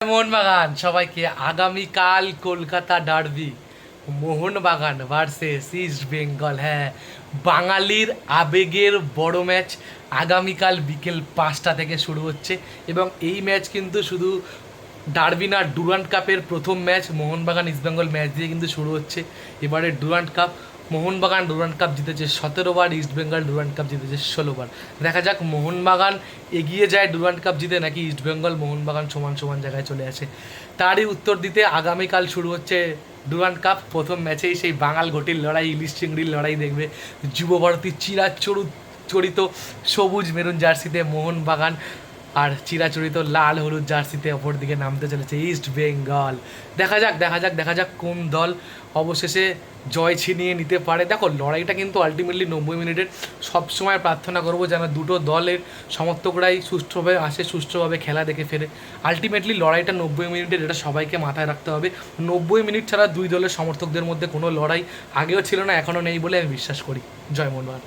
মোহনবাগান সবাইকে আগামীকাল Kolkata derby Mohun Bagan versus east Bengal. হ্যাঁ, বাঙালির আবেগের বড় ম্যাচ আগামীকাল বিকেল 5টা থেকে শুরু হচ্ছে এবং এই ম্যাচ কিন্তু শুধু ডার্বি না, ডুরান্ড কাপের প্রথম ম্যাচ মোহনবাগান ইস্টবেঙ্গল ম্যাচ দিয়ে কিন্তু শুরু হচ্ছে। এবারে Durand cup Mohun Bagan Durand cup জিতেছে 17বার, ইস্টবেঙ্গল ডুরান্ড কাপ জিতেছে 16বার। দেখা যাক মোহনবাগান এগিয়ে যায় ডুরান্ড কাপ জিতে নাকি ইস্টবেঙ্গল মোহনবাগান সমান সমান জায়গায় চলে আসে। তারই উত্তর দিতে আগামীকাল শুরু হচ্ছে ডুরান্ড কাপ। প্রথম ম্যাচেই সেই বাঙাল ঘটির লড়াই, ইলিশ চিংড়ির লড়াই দেখবে। যুবভারতী চিরাচরিত সবুজ মেরুন জার্সিতে মোহনবাগান আর চিরাচরিত লাল হলুদ জার্সিতে অপর দিকে নামতে চলেছে ইস্ট বেঙ্গল। দেখা যাক কোন দল অবশেষে জয় ছিনিয়ে নিতে পারে। দেখো, লড়াইটা কিন্তু আলটিমেটলি 90 মিনিটের। সবসময় প্রার্থনা করবো যেন দুটো দলের সমর্থকরাই সুষ্ঠুভাবে আসে, সুষ্ঠুভাবে খেলা দেখে ফেরে। আলটিমেটলি লড়াইটা 90 মিনিটের, এটা সবাইকে মাথায় রাখতে হবে। 90 মিনিট ছাড়া দুই দলের সমর্থকদের মধ্যে কোনো লড়াই আগেও ছিল না, এখনও নেই বলে আমি বিশ্বাস করি। জয় মোহনবাগান।